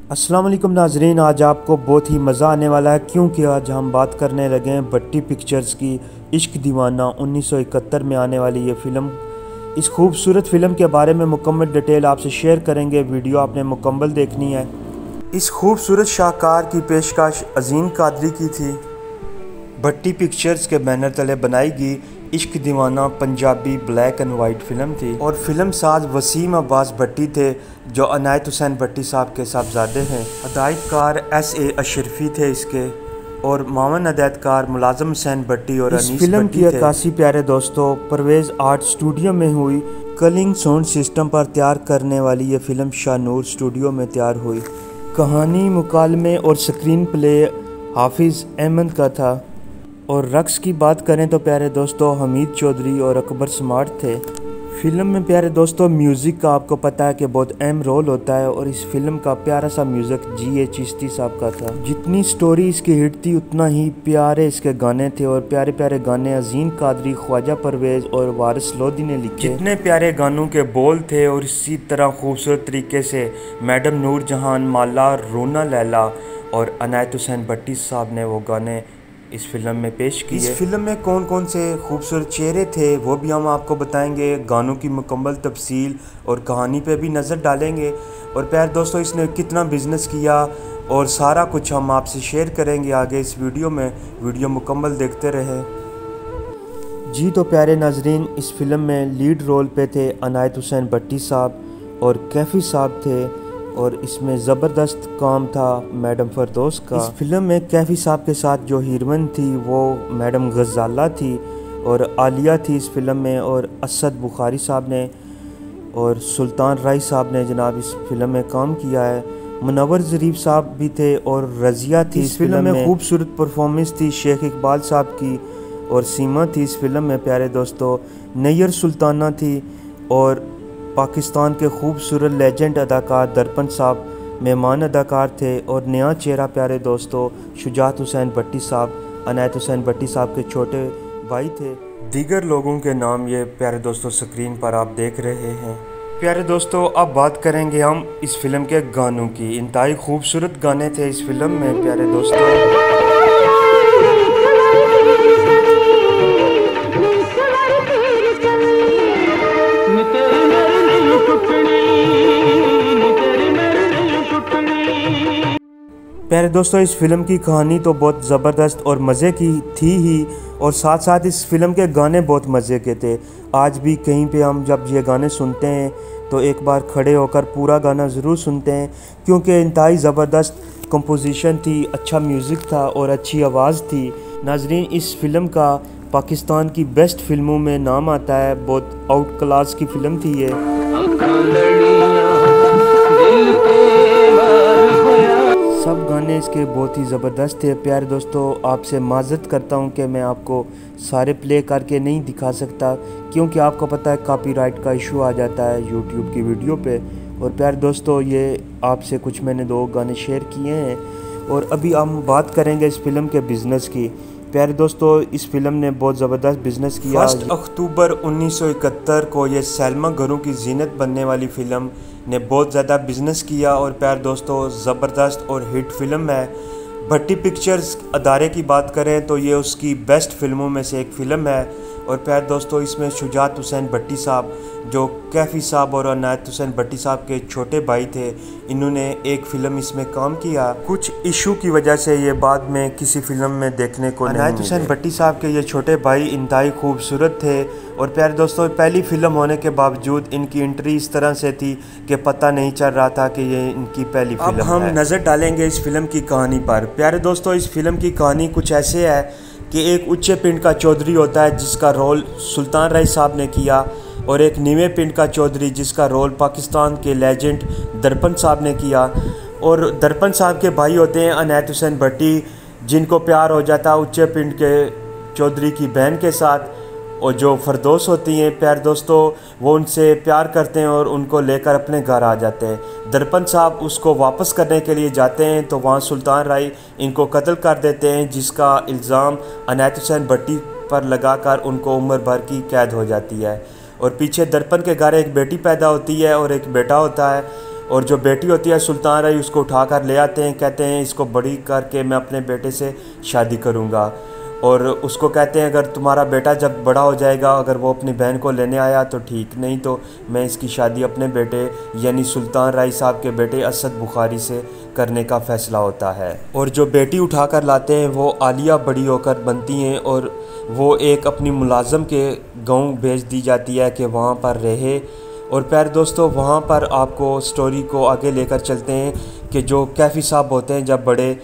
अस्सलाम वालेकुम नाजरीन, आज आपको बहुत ही मज़ा आने वाला है क्योंकि आज हम बात करने लगे हैं भट्टी पिक्चर्स की इश्क दीवाना 1971 में आने वाली ये फ़िल्म। इस खूबसूरत फ़िल्म के बारे में मुकम्मल डिटेल आपसे शेयर करेंगे। वीडियो आपने मुकम्मल देखनी है। इस खूबसूरत शाहकार की पेशकश अज़ीम कादरी की थी। भट्टी पिक्चर्स के बैनर तले बनाई गई इश्क दीवाना Punjabi black and white film थी और फिल्म साज वसीम अब्बास भट्टी थे जो अनायत हुसैन भट्टी साहब के साहबजादे हैं। हदायतकार S.A. अशरफी थे इसके और मावन हदायतकार मुलाजम हुसैन भट्टी और इस फिल्म की अक्कासी प्यारे दोस्तों परवेज़ आर्ट स्टूडियो में हुई। कलिंग साउंड सिस्टम पर तैयार करने वाली ये फ़िल्म शाहनूर स्टूडियो में तैयार हुई। कहानी, मुकालमे और स्क्रीन प्ले हाफिज़ अहमद का था और रक्स की बात करें तो प्यारे दोस्तों हमीद चौधरी और अकबर स्मार्ट थे। फिल्म में प्यारे दोस्तों म्यूज़िक का आपको पता है कि बहुत अहम रोल होता है और इस फिल्म का प्यारा सा म्यूज़िक G.A. चिश्ती साहब का था। जितनी स्टोरी इसकी हिट थी उतना ही प्यारे इसके गाने थे और प्यारे प्यारे गाने अज़ीम कादरी, ख्वाजा परवेज़ और वारिस लोधी ने लिखे। जितने प्यारे गानों के बोल थे और इसी तरह खूबसूरत तरीके से मैडम नूर जहान, माला, रूना लैला और अनायत हुसैन भट्टी साहब ने वो गाने इस फिल्म में पेश किए। इस फिल्म में कौन कौन से खूबसूरत चेहरे थे वो भी हम आपको बताएंगे। गानों की मुकम्मल तफसील और कहानी पे भी नज़र डालेंगे और प्यारे दोस्तों इसने कितना बिज़नेस किया और सारा कुछ हम आपसे शेयर करेंगे आगे इस वीडियो में। वीडियो मुकम्मल देखते रहे जी। तो प्यारे नाजरीन, इस फिल्म में लीड रोल पे थे अनायत हुसैन भट्टी साहब और कैफ़ी साहब थे और इसमें ज़बरदस्त काम था मैडम फरदौस का। इस फिल्म में कैफ़ी साहब के साथ जो हीरोइन थी वो मैडम गज़ाला थी और आलिया थी इस फिल्म में और असद बुखारी साहब ने और सुल्तान राय साहब ने जनाब इस फिल्म में काम किया है। मुनव्वर ज़रीफ साहब भी थे और रज़िया थी इस फिल्म में। खूबसूरत परफॉर्मेंस थी शेख इकबाल साहब की और सीमा थी इस फिल्म में प्यारे दोस्तों। नैयर सुल्ताना थी और पाकिस्तान के खूबसूरत लेजेंड अदाकार दरपन साहब मेहमान अदाकार थे और नया चेहरा प्यारे दोस्तों शुजात हुसैन भट्टी साहब अनायत हुसैन भट्टी साहब के छोटे भाई थे। दीगर लोगों के नाम ये प्यारे दोस्तों स्क्रीन पर आप देख रहे हैं। प्यारे दोस्तों अब बात करेंगे हम इस फिल्म के गानों की। इंतहाई खूबसूरत गाने थे इस फिल्म में प्यारे दोस्तों। प्यारे दोस्तों इस फिल्म की कहानी तो बहुत ज़बरदस्त और मज़े की थी ही और साथ साथ इस फिल्म के गाने बहुत मज़े के थे। आज भी कहीं पे हम जब ये गाने सुनते हैं तो एक बार खड़े होकर पूरा गाना ज़रूर सुनते हैं क्योंकि इंतहाई ज़बरदस्त कंपोजिशन थी, अच्छा म्यूज़िक था और अच्छी आवाज़ थी। नाजरीन इस फिल्म का पाकिस्तान की बेस्ट फिल्मों में नाम आता है। बहुत आउट क्लास की फ़िल्म थी ये। सब गाने इसके बहुत ही ज़बरदस्त थे। प्यारे दोस्तों आपसे माज़रत करता हूँ कि मैं आपको सारे प्ले करके नहीं दिखा सकता क्योंकि आपको पता है कॉपीराइट का इशू आ जाता है यूट्यूब की वीडियो पे। और प्यारे दोस्तों ये आपसे कुछ मैंने 2 गाने शेयर किए हैं और अभी हम बात करेंगे इस फिल्म के बिज़नेस की। प्यारे दोस्तों इस फिल्म ने बहुत ज़बरदस्त बिज़नेस किया। 1 अक्टूबर 1971 को ये सैलमा घरों की जीनत बनने वाली फ़िल्म ने बहुत ज़्यादा बिज़नेस किया और प्यारे दोस्तों ज़बरदस्त और हिट फिल्म है। भट्टी पिक्चर्स अदारे की बात करें तो ये उसकी बेस्ट फिल्मों में से एक फ़िल्म है। और प्यारे दोस्तों इसमें शुजात हुसैन भट्टी साहब जो कैफ़ी साहब और अनायत हुसैन भट्टी साहब के छोटे भाई थे, इन्होंने एक फ़िल्म इसमें काम किया। कुछ इशू की वजह से ये बाद में किसी फ़िल्म में देखने को नहीं मिले। अनायत हुसैन भट्टी साहब के ये छोटे भाई इंतहाई खूबसूरत थे और प्यारे दोस्तों पहली फ़िल्म होने के बावजूद इनकी एंट्री इस तरह से थी कि पता नहीं चल रहा था कि ये इनकी पहली फिल्म है। अब हम नज़र डालेंगे इस फिल्म की कहानी पर। प्यारे दोस्तों इस फिल्म की कहानी कुछ ऐसे है कि एक उच्चे पिंड का चौधरी होता है जिसका रोल सुल्तान राय साहब ने किया और एक नीवे पिंड का चौधरी जिसका रोल पाकिस्तान के लेजेंड दरपन साहब ने किया। और दरपन साहब के भाई होते हैं अनायत हुसैन भट्टी जिनको प्यार हो जाता है उच्चे पिंड के चौधरी की बहन के साथ और जो फरदौस होती हैं प्यारे दोस्तों वो उनसे प्यार करते हैं और उनको लेकर अपने घर आ जाते हैं। दरपन साहब उसको वापस करने के लिए जाते हैं तो वहाँ सुल्तान राय इनको कत्ल कर देते हैं जिसका इल्ज़ाम अनायत हुसैन भट्टी पर लगाकर उनको उम्र भर की कैद हो जाती है। और पीछे दरपन के घर एक बेटी पैदा होती है और एक बेटा होता है और जो बेटी होती है सुल्तान राय उसको उठा कर ले आते हैं, कहते हैं इसको बड़ी करके मैं अपने बेटे से शादी करूँगा। और उसको कहते हैं अगर तुम्हारा बेटा जब बड़ा हो जाएगा अगर वो अपनी बहन को लेने आया तो ठीक, नहीं तो मैं इसकी शादी अपने बेटे यानी सुल्तान राय साहब के बेटे असद बुखारी से करने का फ़ैसला होता है। और जो बेटी उठा कर लाते हैं वो आलिया बड़ी होकर बनती हैं और वो एक अपनी मुलाज़म के गांव भेज दी जाती है कि वहाँ पर रहे। और प्यारे दोस्तों वहाँ पर आपको स्टोरी को आगे लेकर चलते हैं कि जो कैफ़ी साहब होते हैं जब बड़े,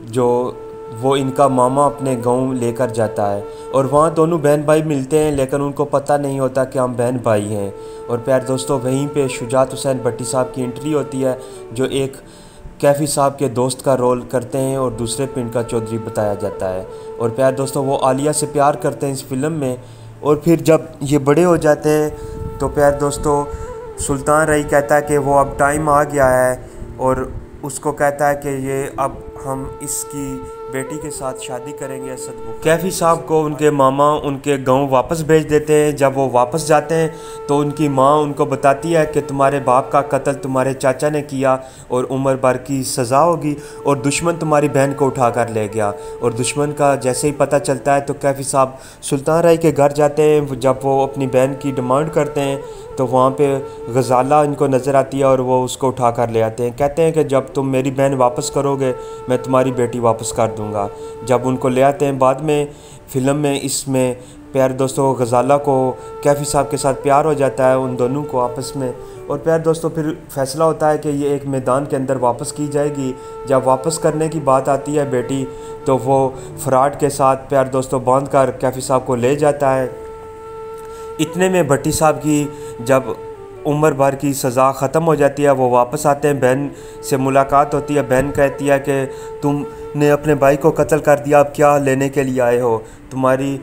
जो वो इनका मामा अपने गांव लेकर जाता है और वहाँ दोनों बहन भाई मिलते हैं, लेकिन उनको पता नहीं होता कि हम बहन भाई हैं। और प्यारे दोस्तों वहीं पे शुजात हुसैन भट्टी साहब की एंट्री होती है जो एक कैफ़ी साहब के दोस्त का रोल करते हैं और दूसरे पिंड का चौधरी बताया जाता है। और प्यारे दोस्तों वो आलिया से प्यार करते हैं इस फिल्म में। और फिर जब ये बड़े हो जाते हैं तो प्यारे दोस्तों सुल्तान राय कहता है कि वो अब टाइम आ गया है और उसको कहता है कि ये अब हम इसकी बेटी के साथ शादी करेंगे असद बुखारी। कैफ़ी साहब को उनके मामा उनके गांव वापस भेज देते हैं। जब वो वापस जाते हैं तो उनकी माँ उनको बताती है कि तुम्हारे बाप का कत्ल तुम्हारे चाचा ने किया और उम्र भर की सज़ा होगी और दुश्मन तुम्हारी बहन को उठा कर ले गया। और दुश्मन का जैसे ही पता चलता है तो कैफ़ी साहब सुल्तान राय के घर जाते हैं। जब वो अपनी बहन की डिमांड करते हैं तो वहाँ पे गज़ाला इनको नज़र आती है और वो उसको उठा कर ले आते हैं। कहते हैं कि जब तुम मेरी बहन वापस करोगे मैं तुम्हारी बेटी वापस कर दूँगा। जब उनको ले आते हैं बाद में फ़िल्म में, इसमें प्यारे दोस्तों गज़ाला को कैफ़ी साहब के साथ प्यार हो जाता है उन दोनों को आपस में। और प्यारे दोस्तों फिर फैसला होता है कि ये एक मैदान के अंदर वापस की जाएगी। जब वापस करने की बात आती है बेटी तो वो फराड के साथ प्यारे दोस्तों बांध कर कैफ़ी साहब को ले जाता है। इतने में भट्टी साहब की जब उम्र भर की सज़ा ख़त्म हो जाती है वो वापस आते हैं, बहन से मुलाकात होती है। बहन कहती है कि तुमने अपने भाई को कत्ल कर दिया, अब क्या लेने के लिए आए हो? तुम्हारी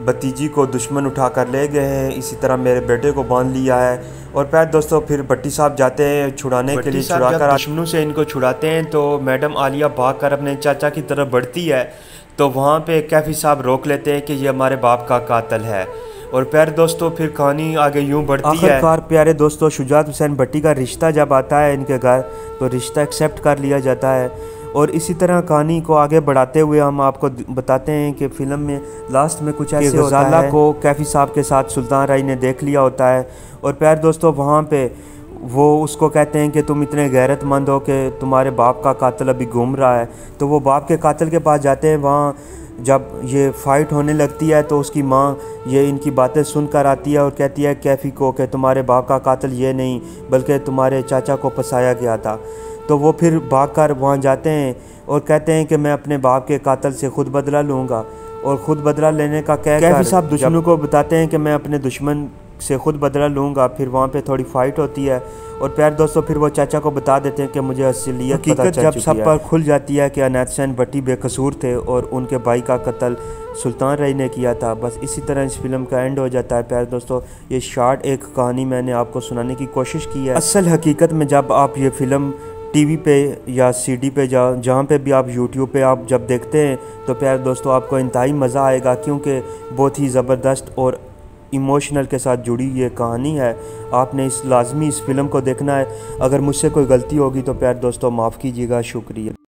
भतीजी को दुश्मन उठा कर ले गए हैं, इसी तरह मेरे बेटे को बांध लिया है। और प्यारे दोस्तों फिर भट्टी साहब जाते हैं छुड़ाने के लिए, छुड़ाकर दुश्मनों से इनको छुड़ाते हैं। तो मैडम आलिया भाग कर अपने चाचा की तरफ बढ़ती है तो वहाँ पे कैफ़ी साहब रोक लेते हैं कि ये हमारे बाप का कातिल है। और प्यारे दोस्तों फिर कहानी आगे यूँ बढ़ती है। आखिरकार प्यारे दोस्तों शुजात हुसैन भट्टी का रिश्ता जब आता है इनके घर तो रिश्ता एक्सेप्ट कर लिया जाता है। और इसी तरह कहानी को आगे बढ़ाते हुए हम आपको बताते हैं कि फ़िल्म में लास्ट में कुछ ऐसे होता है को कैफ़ी साहब के साथ सुल्तान राय ने देख लिया होता है। और प्यारे दोस्तों वहाँ पे वो उसको कहते हैं कि तुम इतने गैरतमंद हो कि तुम्हारे बाप का कातिल अभी घूम रहा है। तो वो बाप के कातिल के पास जाते हैं। वहाँ जब ये फ़ाइट होने लगती है तो उसकी माँ ये इनकी बातें सुनकर आती है और कहती है कैफ़ी को कि तुम्हारे बाप का कातिल ये नहीं बल्कि तुम्हारे चाचा को फंसाया गया था। तो वो फिर भागकर वहाँ जाते हैं और कहते हैं कि मैं अपने बाप के कातिल से ख़ुद बदला लूँगा। और ख़ुद बदला लेने का कैफ़ी साहब दुश्मनों को बताते हैं कि मैं अपने दुश्मन से ख़ुद बदला लूँगा। फिर वहाँ पे थोड़ी फ़ाइट होती है और प्यारे दोस्तों फिर वो चाचा को बता देते हैं कि मुझे असलियत पता चल चुकी है। जब सब पर खुल जाती है कि अनैत हुसैन भट्टी बेकसूर थे और उनके भाई का कत्ल सुल्तान राय ने किया था। बस इसी तरह इस फिल्म का एंड हो जाता है। प्यारे दोस्तों ये शॉर्ट एक कहानी मैंने आपको सुनाने की कोशिश की है। असल हकीकत में जब आप ये फ़िल्म टीवी पे या सीडी पे जहाँ पे भी आप यूट्यूब पे आप जब देखते हैं तो प्यारे दोस्तों आपको इंतहाई मज़ा आएगा, क्योंकि बहुत ही ज़बरदस्त और इमोशनल के साथ जुड़ी ये कहानी है। आपने लाजमी इस फिल्म को देखना है। अगर मुझसे कोई गलती होगी तो प्यारे दोस्तों माफ़ कीजिएगा। शुक्रिया।